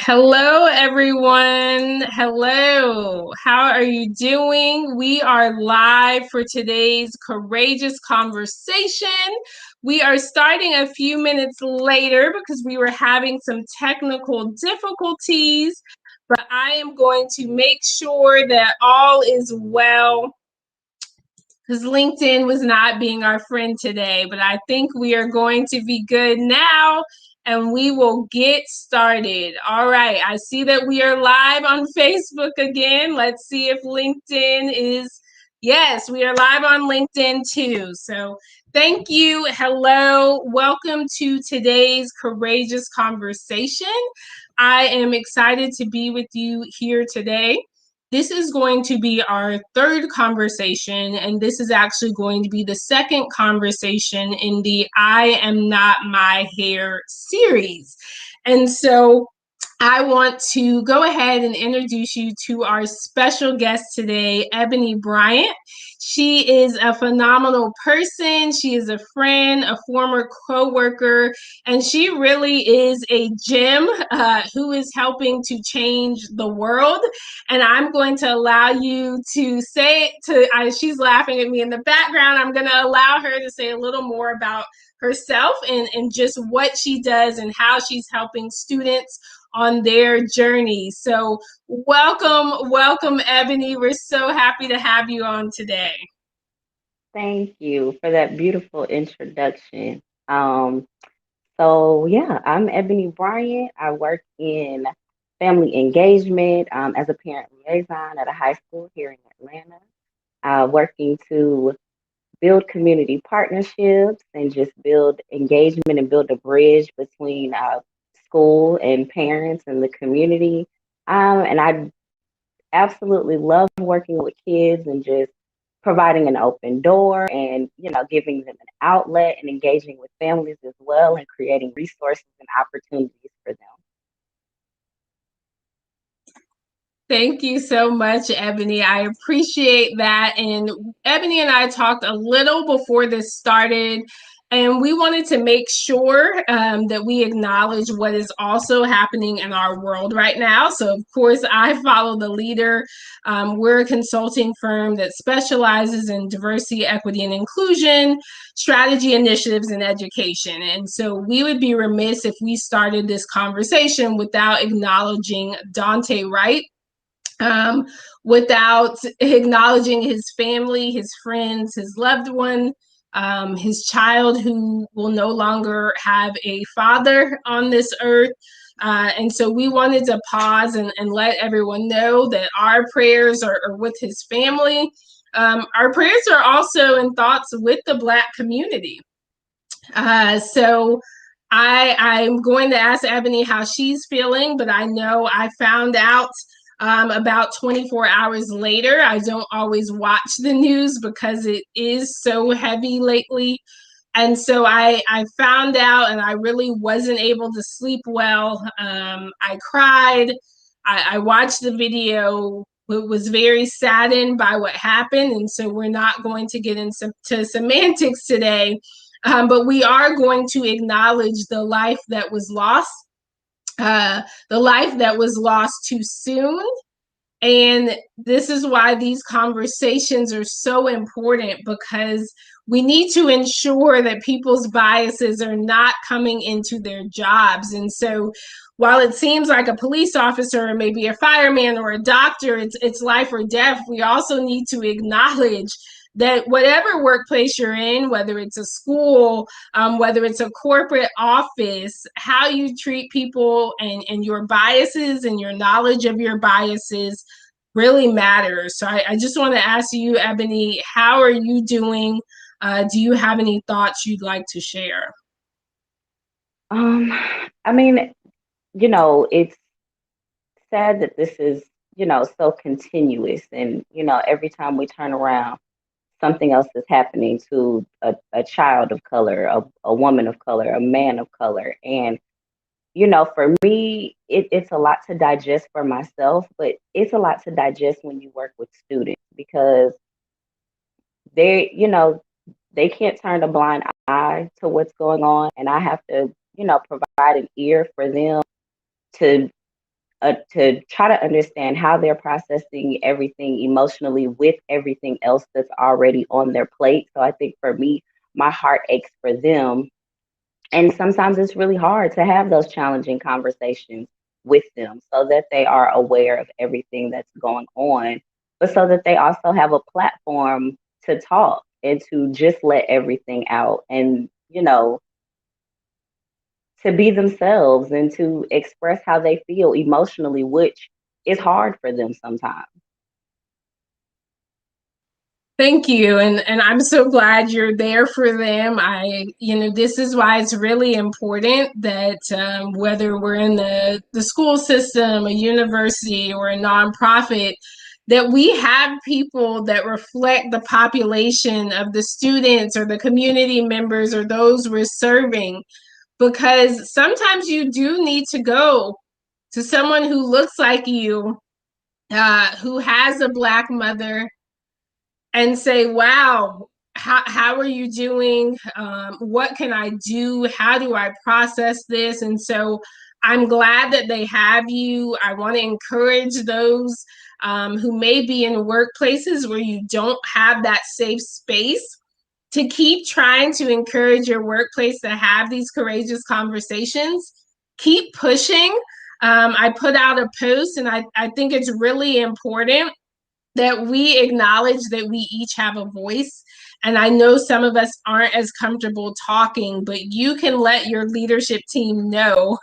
Hello, everyone. Hello. How are you doing? We are live for today's courageous conversation. We are starting a few minutes later because we were having some technical difficulties, but I am going to make sure that all is well because LinkedIn was not being our friend today, but I think we are going to be good now and we will get started. All right, I see that we are live on Facebook again. Let's see if LinkedIn is, yes, we are live on LinkedIn too. So thank you. Hello, welcome to today's courageous conversation. I am excited to be with you here today. This is going to be our third conversation, and this is actually going to be the second conversation in the I Am Not My Hair series. And so I want to go ahead and introduce you to our special guest today, Ebonye Bryant. She is a phenomenal person. She is a friend, a former co-worker, and she really is a gem who is helping to change the world. And I'm going to allow you to say she's laughing at me in the background. I'm going to allow her to say a little more about herself and just what she does and how she's helping students on their journey. So welcome, Ebonye. We're so happy to have you on today. Thank you for that beautiful introduction. So I'm Ebonye Bryant. I work in family engagement as a parent liaison at a high school here in Atlanta, working to build community partnerships and just build engagement and build a bridge between school and parents and the community. And I absolutely love working with kids and just providing an open door and giving them an outlet and engaging with families as well and creating resources and opportunities for them. Thank you so much, Ebonye. I appreciate that. And Ebonye and I talked a little before this started, and we wanted to make sure that we acknowledge what is also happening in our world right now. So, of course, I follow the leader. We're a consulting firm that specializes in diversity, equity, and inclusion, strategy initiatives, and education. And so we would be remiss if we started this conversation without acknowledging Dante Wright, um, without acknowledging his family, his friends, his loved one, his child who will no longer have a father on this earth. And so we wanted to pause and let everyone know that our prayers are with his family. Our prayers are also in thoughts with the Black community. So I'm going to ask Ebonye how she's feeling, but I know I found out about 24 hours later. I don't always watch the news because it is so heavy lately. And so I found out and I really wasn't able to sleep well. I cried. I watched the video. It was very saddened by what happened. And so we're not going to get into semantics today. But we are going to acknowledge the life that was lost, the life that was lost too soon. And this is why these conversations are so important, because we need to ensure that people's biases are not coming into their jobs. And so while it seems like a police officer or maybe a fireman or a doctor, it's life or death, we also need to acknowledge that whatever workplace you're in, whether it's a school, whether it's a corporate office, how you treat people and your biases and your knowledge of your biases really matters. So I just want to ask you, Ebonye, how are you doing? Do you have any thoughts you'd like to share? Um, I mean, it's sad that this is, so continuous and, every time we turn around, something else is happening to a child of color, a woman of color, a man of color. And for me, it's a lot to digest for myself, but it's a lot to digest when you work with students because they, they can't turn a blind eye to what's going on. And I have to, provide an ear for them to to try to understand how they're processing everything emotionally with everything else that's already on their plate. So I think for me, my heart aches for them. And sometimes it's really hard to have those challenging conversations with them so that they are aware of everything that's going on, but so that they also have a platform to talk and to just let everything out and, to be themselves and to express how they feel emotionally, which is hard for them sometimes. Thank you. And I'm so glad you're there for them. This is why it's really important that whether we're in the school system, a university, or a nonprofit, that we have people that reflect the population of the students or the community members or those we're serving. Because sometimes you do need to go to someone who looks like you, who has a Black mother, and say, wow, how are you doing? What can I do? How do I process this? And so I'm glad that they have you. I want to encourage those who may be in workplaces where you don't have that safe space to keep trying to encourage your workplace to have these courageous conversations. Keep pushing. I put out a post, and I think it's really important that we acknowledge that we each have a voice. And I know some of us aren't as comfortable talking, but you can let your leadership team know,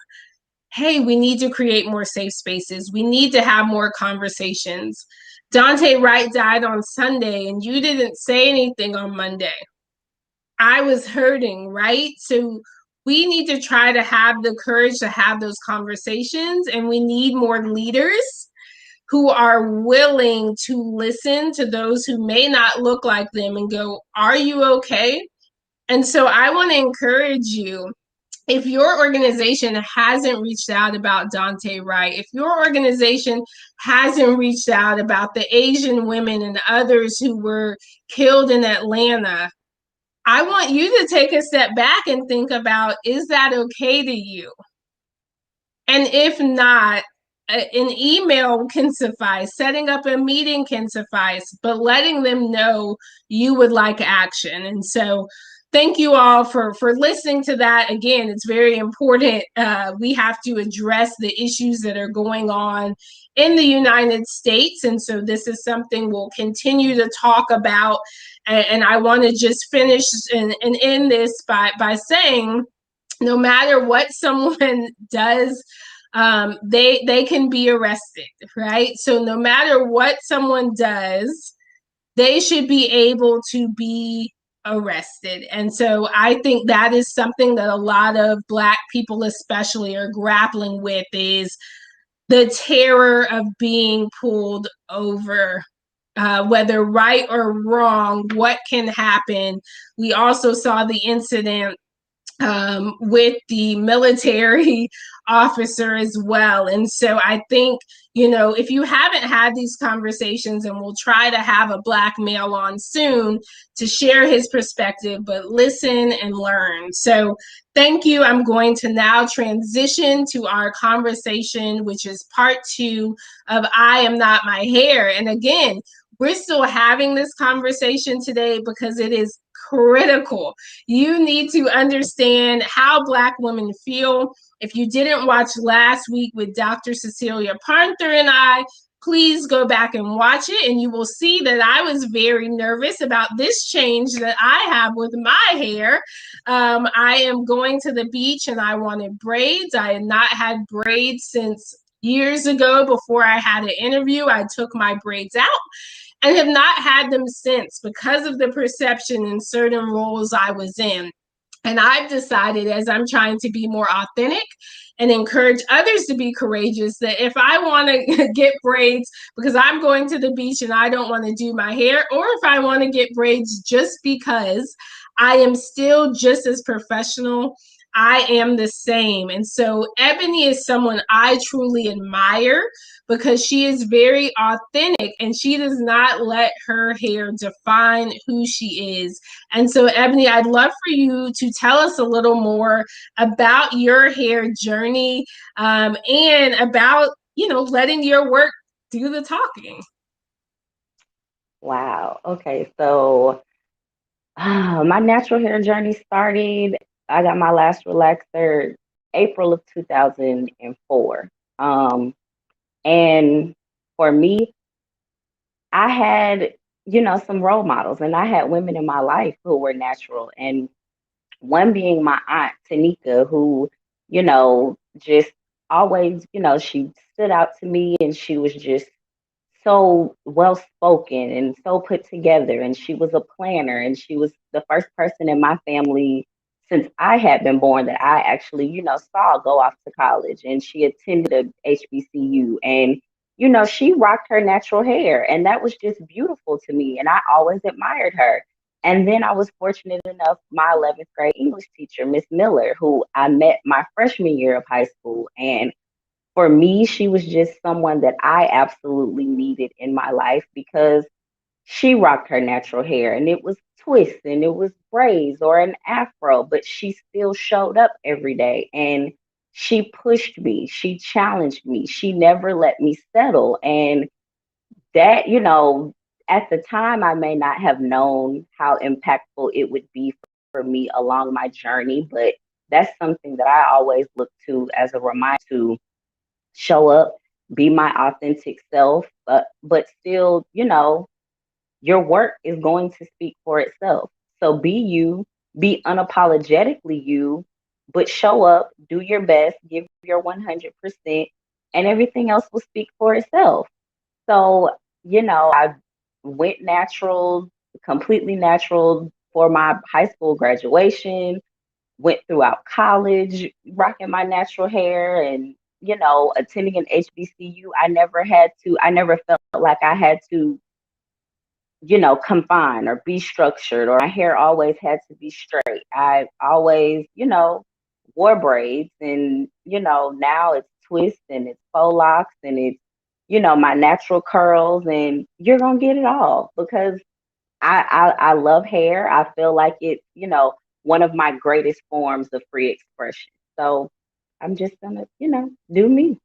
hey, we need to create more safe spaces. We need to have more conversations. Dante Wright died on Sunday, and you didn't say anything on Monday. I was hurting, right? So we need to try to have the courage to have those conversations, and we need more leaders who are willing to listen to those who may not look like them and go, are you okay? And so I want to encourage you, if your organization hasn't reached out about Dante Wright, if your organization hasn't reached out about the Asian women and others who were killed in Atlanta, I want you to take a step back and think about, is that okay to you? And if not, an email can suffice, setting up a meeting can suffice, but letting them know you would like action. And so thank you all for listening to that. Again, it's very important. We have to address the issues that are going on in the United States. And so this is something we'll continue to talk about. And I want to just finish and end this by saying, no matter what someone does, they can be arrested, right? So no matter what someone does, they should be able to be arrested. And so I think that is something that a lot of Black people especially are grappling with, is the terror of being pulled over. Whether right or wrong, what can happen. We also saw the incident with the military officer as well. And so I think, if you haven't had these conversations, and we'll try to have a Black male on soon to share his perspective, but listen and learn. So thank you. I'm going to now transition to our conversation, which is part 2 of I Am Not My Hair. And again, we're still having this conversation today because it is critical. You need to understand how Black women feel. If you didn't watch last week with Dr. Cecilia Parther and I, please go back and watch it, and you will see that I was very nervous about this change that I have with my hair. I am going to the beach and I wanted braids. I had not had braids since years ago. Before I had an interview, I took my braids out and have not had them since because of the perception in certain roles I was in. And I've decided, as I'm trying to be more authentic and encourage others to be courageous, that if I want to get braids because I'm going to the beach and I don't want to do my hair, or if I want to get braids just because I am still just as professional, I am the same. And so Ebony is someone I truly admire because she is very authentic and she does not let her hair define who she is. And so, Ebony, I'd love for you to tell us a little more about your hair journey, and about letting your work do the talking. Wow. Okay. So my natural hair journey started. I got my last relaxer April of 2004. Um, and for me, I had, some role models, and I had women in my life who were natural. And one being my aunt, Tanika, who, just always, she stood out to me, and she was just so well spoken and so put together. And she was a planner, and she was the first person in my family since I had been born that I actually, saw go off to college. And she attended a HBCU, and she rocked her natural hair, and that was just beautiful to me. And I always admired her. And then I was fortunate enough, my 11th grade English teacher, Miss Miller, who I met my freshman year of high school. And for me, she was just someone that I absolutely needed in my life because she rocked her natural hair, and it was twists and it was braids or an afro, but she still showed up every day, and she pushed me, she challenged me, she never let me settle. And that, at the time, I may not have known how impactful it would be for me along my journey, but that's something that I always look to as a reminder to show up, be my authentic self, but still, your work is going to speak for itself. So be you, be unapologetically you, but show up, do your best, give your 100%, and everything else will speak for itself. So, I went natural, completely natural for my high school graduation, went throughout college rocking my natural hair, and attending an HBCU. I never felt like I had to, confine or be structured, or my hair always had to be straight. I always, wore braids, and now it's twists and it's faux locks and it's, my natural curls, and you're gonna get it all because I love hair. I feel like it's, one of my greatest forms of free expression. So I'm just gonna, do me.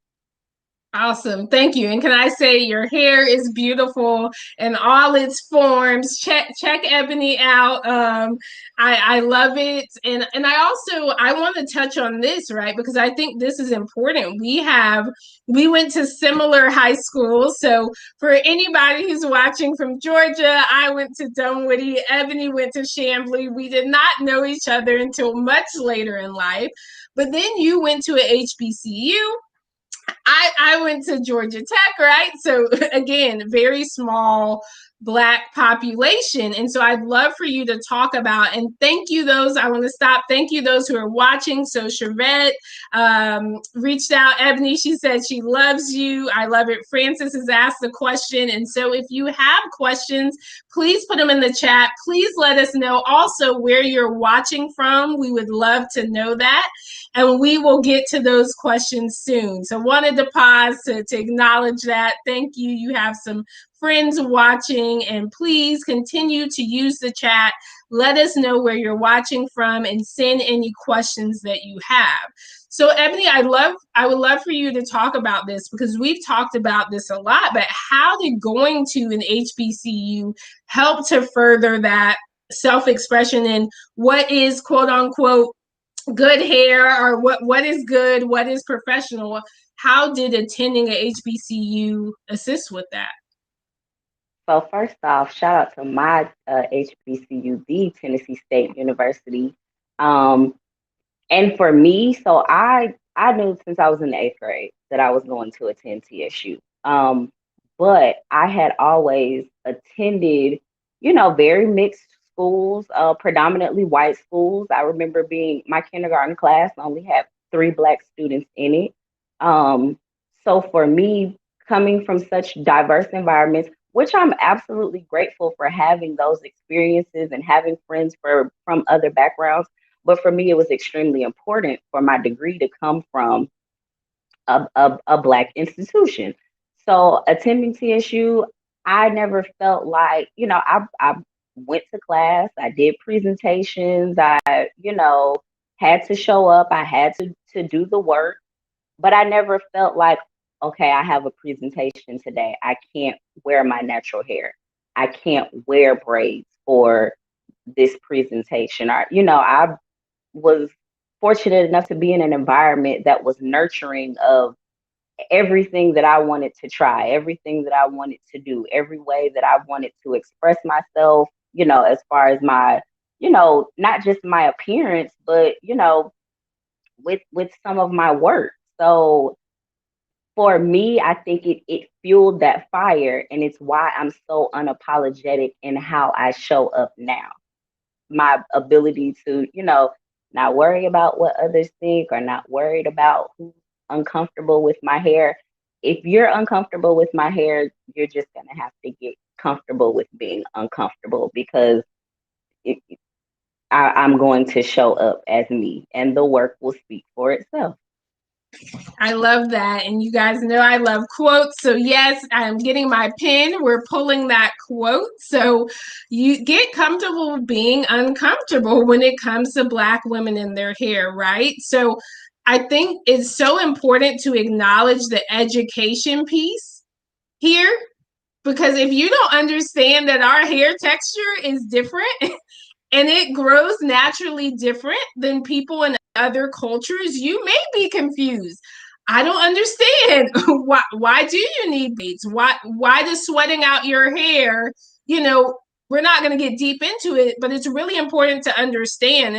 Awesome. Thank you. And can I say your hair is beautiful in all its forms. Check Ebony out. I love it. And I want to touch on this, right? Because I think this is important. We went to similar high schools. So for anybody who's watching from Georgia, I went to Dunwoody, Ebony went to Chamblee. We did not know each other until much later in life. But then you went to a HBCU. I went to Georgia Tech, right? So again, very small Black population. And so I'd love for you to talk about, and thank you those, I want to stop. Thank you those who are watching. So Sherette reached out, Ebony, she said she loves you. I love it. Francis has asked a question. And so if you have questions, please put them in the chat. Please let us know also where you're watching from. We would love to know that. And we will get to those questions soon. So wanted to pause to acknowledge that. Thank you. You have some friends watching, and please continue to use the chat. Let us know where you're watching from and send any questions that you have. So Ebony, I would love for you to talk about this because we've talked about this a lot, but how did going to an HBCU help to further that self-expression, and what is quote unquote good hair, or what is good, what is professional? How did attending a HBCU assist with that? So first off, shout out to my HBCU, the Tennessee State University. Um, and for me, so I knew since I was in the eighth grade that I was going to attend TSU. But I had always attended, very mixed schools, predominantly white schools. I remember being my kindergarten class only had three Black students in it. Um, so for me, coming from such diverse environments, which I'm absolutely grateful for having those experiences and having friends from other backgrounds. But for me, it was extremely important for my degree to come from a Black institution. So attending TSU, I never felt like, I went to class, I did presentations, I, had to show up, I had to do the work, but I never felt like okay, I have a presentation today. I can't wear my natural hair. I can't wear braids for this presentation. Or, I was fortunate enough to be in an environment that was nurturing of everything that I wanted to try, everything that I wanted to do, every way that I wanted to express myself, as far as my, not just my appearance, but, with some of my work. So for me, I think it fueled that fire, and it's why I'm so unapologetic in how I show up now. My ability to, not worry about what others think or not worried about who's uncomfortable with my hair. If you're uncomfortable with my hair, you're just gonna have to get comfortable with being uncomfortable because it, I'm going to show up as me, and the work will speak for itself. I love that. And you guys know I love quotes. So, yes, I'm getting my pen. We're pulling that quote. So, you get comfortable being uncomfortable when it comes to Black women in their hair, right? So, I think it's so important to acknowledge the education piece here, because if you don't understand that our hair texture is different and it grows naturally different than people in other cultures, you may be confused. I don't understand. Why do you need beads? Why does sweating out your hair, you know, we're not going to get deep into it, but it's really important to understand.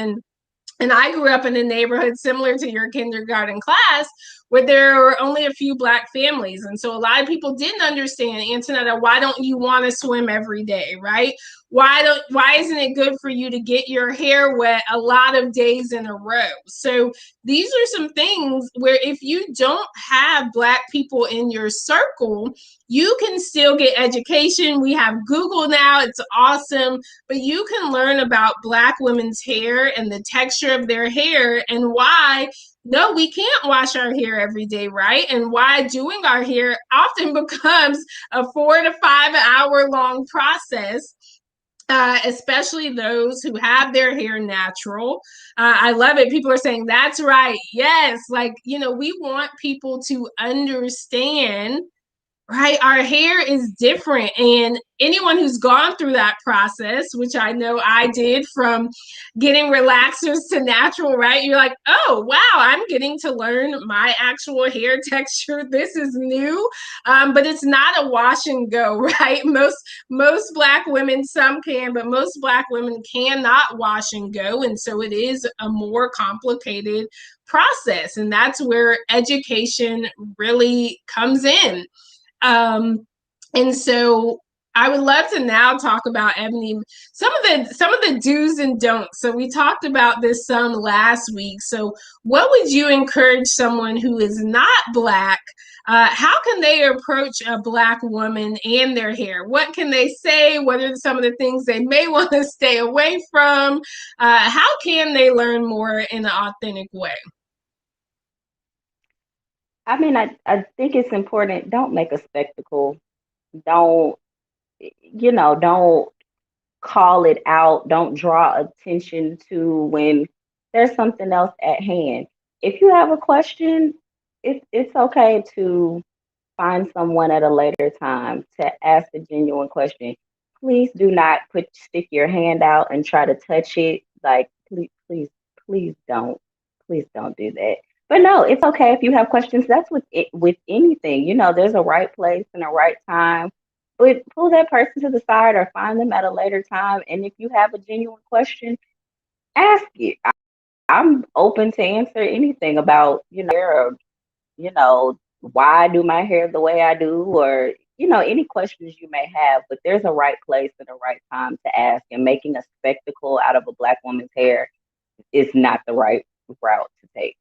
And I grew up in a neighborhood similar to your kindergarten class where there were only a few Black families. And so a lot of people didn't understand, Antonetta, why don't you want to swim every day, right? Why isn't it good for you to get your hair wet a lot of days in a row? So these are some things where if you don't have Black people in your circle, you can still get education. We have Google now, it's awesome, but you can learn about Black women's hair and the texture of their hair and why no, we can't wash our hair every day, right? And why doing our hair often becomes a 4 to 5 hour long process. Especially those who have their hair natural. I love it. People are saying, that's right. Yes. Like, we want people to understand, right? Our hair is different. And anyone who's gone through that process, which I know I did from getting relaxers to natural, right? You're like, oh, wow, I'm getting to learn my actual hair texture. This is new. But it's not a wash and go, right? Most Black women, some can, but most Black women cannot wash and go. And so it is a more complicated process. And that's where education really comes in. Um, and so I would love to now talk about, Ebony, some of the do's and don'ts. So we talked about this some last week. So what would you encourage someone who is not Black? How can they approach a Black woman and their hair? What can they say? What are some of the things they may want to stay away from? How can they learn more in an authentic way? I mean, I think it's important. Don't make a spectacle. Don't, don't call it out. Don't draw attention to when there's something else at hand. If you have a question, it's okay to find someone at a later time to ask a genuine question. Please do not stick your hand out and try to touch it. Like, please don't. Please don't do that. But no, it's okay if you have questions. That's with anything. There's a right place and a right time. But pull that person to the side or find them at a later time. And if you have a genuine question, ask it. I'm open to answer anything about, or, why I do my hair the way I do, or, any questions you may have. But there's a right place and a right time to ask. And making a spectacle out of a Black woman's hair is not the right route to take.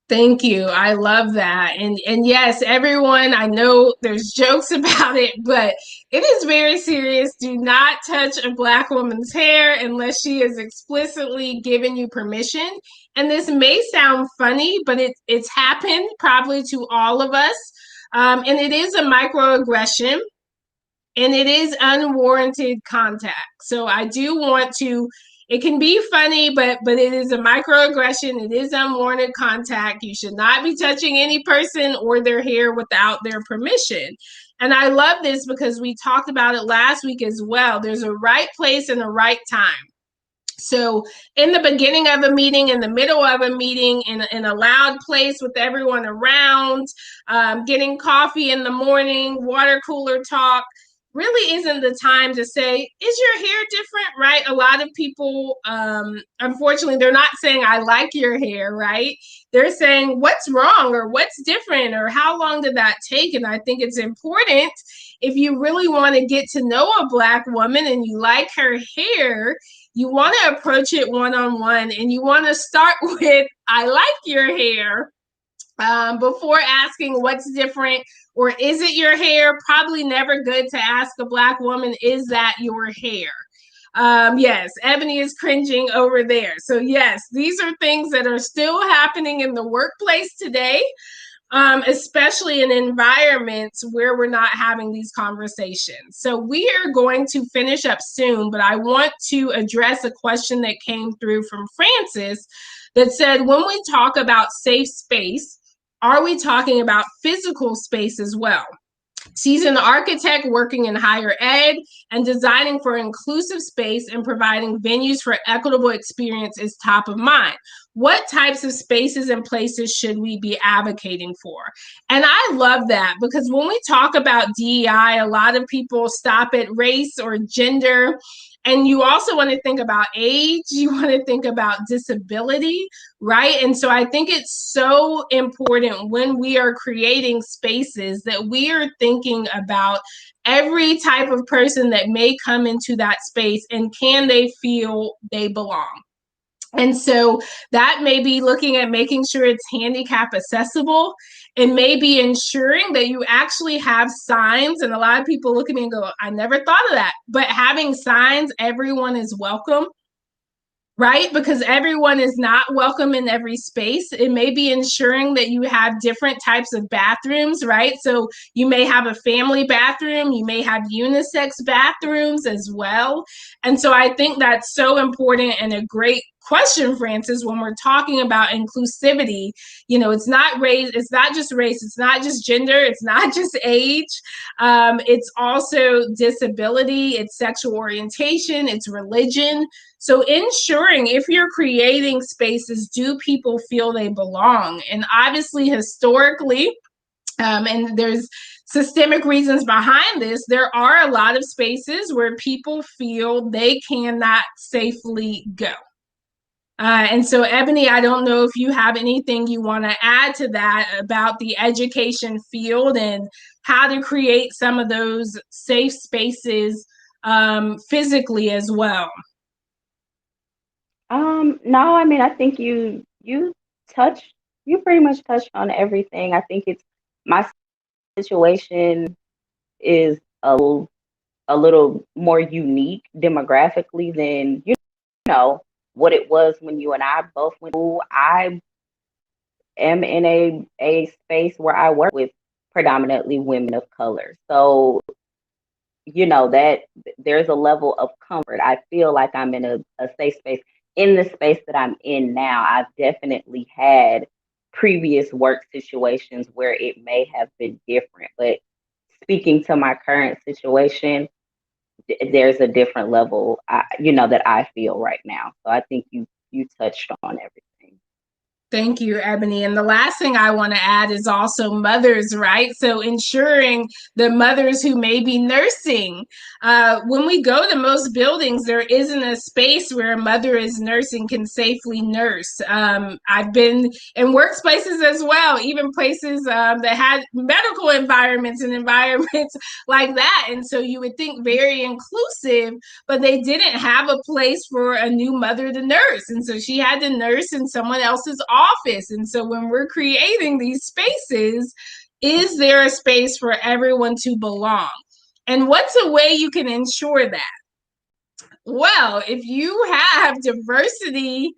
Thank you. I love that. And yes, everyone, I know there's jokes about it, but it is very serious. Do not touch a Black woman's hair unless she is explicitly giving you permission. And this may sound funny, but it's happened probably to all of us. And it is a microaggression and it is unwarranted contact. So I do want to It can be funny, but it is a microaggression. It is unwarranted contact. You should not be touching any person or their hair without their permission. And I love this because we talked about it last week as well. There's a right place and a right time. So, in the beginning of a meeting, in the middle of a meeting, in a loud place with everyone around, getting coffee in the morning, water cooler talk, really isn't the time to say, is your hair different, right? A lot of people, unfortunately, they're not saying, I like your hair, right? They're saying, what's wrong or what's different or how long did that take? And I think it's important if you really want to get to know a Black woman and you like her hair, you want to approach it one-on-one and you want to start with, I like your hair, before asking what's different or is it your hair. Probably never good to ask a Black woman, is that your hair? Yes, Ebony is cringing over there. So yes, these are things that are still happening in the workplace today, especially in environments where we're not having these conversations. So we are going to finish up soon, but I want to address a question that came through from Francis that said, when we talk about safe space, are we talking about physical space as well? She's an architect working in higher ed, and designing for inclusive space and providing venues for equitable experience is top of mind. What types of spaces and places should we be advocating for? And I love that, because when we talk about DEI, a lot of people stop at race or gender. And you also want to think about age, you want to think about disability, right? And so I think it's so important when we are creating spaces that we are thinking about every type of person that may come into that space and can they feel they belong. And so that may be looking at making sure it's handicap accessible, and maybe ensuring that you actually have signs. And a lot of people look at me and go, I never thought of that. But having signs, everyone is welcome, right? Because everyone is not welcome in every space. It may be ensuring that you have different types of bathrooms, right? So you may have a family bathroom, you may have unisex bathrooms as well. And so I think that's so important and a great question, Francis, when we're talking about inclusivity. You know, it's not race, it's not just race, it's not just gender, it's not just age. It's also disability, it's sexual orientation, it's religion. So ensuring, if you're creating spaces, do people feel they belong? And obviously, historically, and there's systemic reasons behind this, there are a lot of spaces where people feel they cannot safely go. And so, Ebony, I don't know if you have anything you want to add to that about the education field and how to create some of those safe spaces physically as well. No, I mean, I think touched, you pretty much touched on everything. I think it's my situation is a little more unique demographically than know what it was when you and I both went to school. I am in a space where I work with predominantly women of color. So, that there's a level of comfort. I feel like I'm in a safe space. In the space that I'm in now, I've definitely had previous work situations where it may have been different. But speaking to my current situation, there's a different level, that I feel right now. So I think you touched on everything. Thank you, Ebony. And the last thing I want to add is also mothers, right? So ensuring the mothers who may be nursing. When we go to most buildings, there isn't a space where a mother is nursing can safely nurse. I've been in workplaces as well, even places that had medical environments and environments like that. And so you would think very inclusive, but they didn't have a place for a new mother to nurse. And so she had to nurse in someone else's office. And so when we're creating these spaces, is there a space for everyone to belong? And what's a way you can ensure that? Well, if you have diversity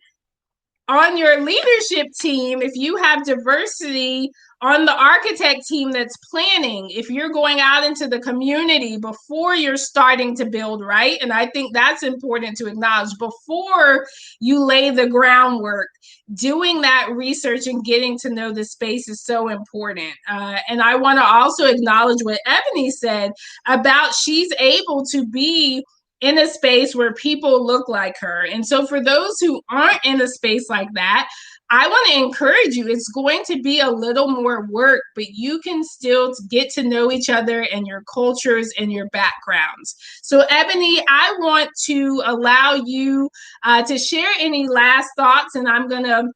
on your leadership team, if you have diversity on the architect team that's planning, if you're going out into the community before you're starting to build, right? And I think that's important to acknowledge before you lay the groundwork. Doing that research and getting to know the space is so important. And I want to also acknowledge what Ebony said about she's able to be in a space where people look like her. And so for those who aren't in a space like that, I want to encourage you. It's going to be a little more work, but you can still get to know each other and your cultures and your backgrounds. So, Ebony, I want to allow you to share any last thoughts, and I'm going to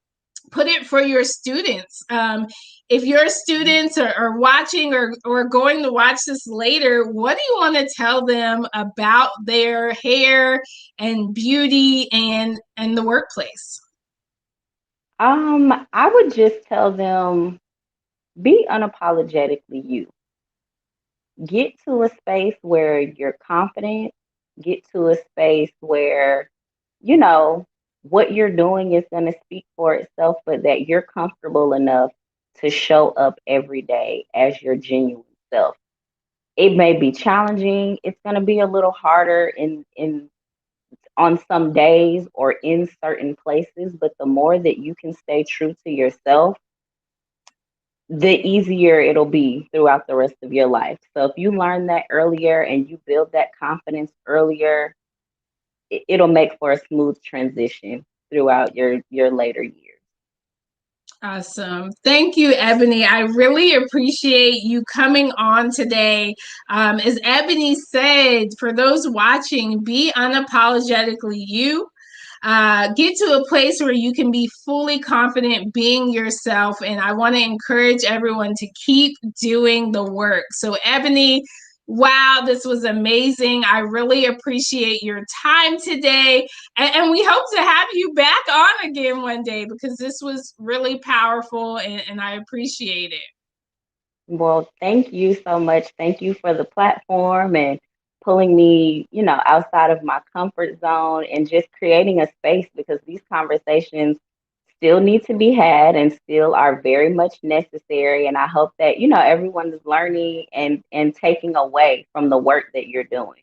put it for your students. If your students are watching or going to watch this later, what do you want to tell them about their hair and beauty and the workplace? I would just tell them be unapologetically you. Get to a space where you're confident, get to a space where, you know, what you're doing is going to speak for itself, but that you're comfortable enough to show up every day as your genuine self. It may be challenging, it's going to be a little harder in on some days or in certain places, but the more that you can stay true to yourself, the easier it'll be throughout the rest of your life. So if you learn that earlier and you build that confidence earlier, it'll make for a smooth transition throughout your later years. Awesome. Thank you, Ebony. I really appreciate you coming on today. As Ebony said, for those watching, be unapologetically you. Get to a place where you can be fully confident being yourself. And I want to encourage everyone to keep doing the work. So, Ebony, wow, this was amazing. I really appreciate your time today. And we hope to have you back on again one day because this was really powerful and I appreciate it. Well, thank you so much. Thank you for the platform and pulling me, outside of my comfort zone and just creating a space because these conversations still need to be had and still are very much necessary. And I hope that, everyone is learning and taking away from the work that you're doing.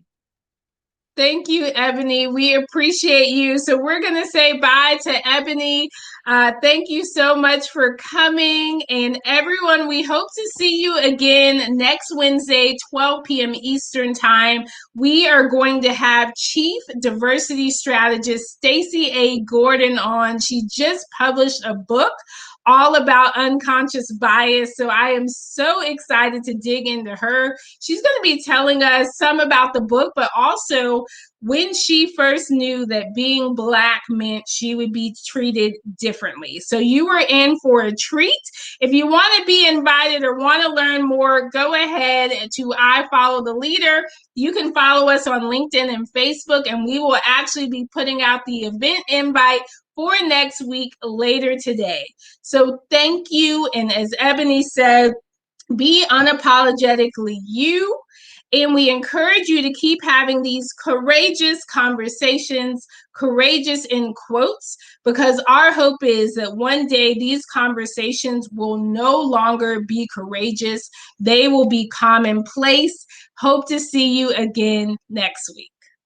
Thank you, Ebony. We appreciate you. So we're going to say bye to Ebony. Thank you so much for coming. And everyone, we hope to see you again next Wednesday, 12 p.m. Eastern Time. We are going to have Chief Diversity Strategist Stacey A. Gordon on. She just published a book all about unconscious bias. So I am so excited to dig into her. She's going to be telling us some about the book, but also when she first knew that being Black meant she would be treated differently. So you are in for a treat. If you want to be invited or want to learn more, go ahead to I Follow the Leader. You can follow us on LinkedIn and Facebook, and we will actually be putting out the event invite for next week later today. So thank you. And as Ebony said, be unapologetically you. And we encourage you to keep having these courageous conversations, courageous in quotes, because our hope is that one day these conversations will no longer be courageous. They will be commonplace. Hope to see you again next week.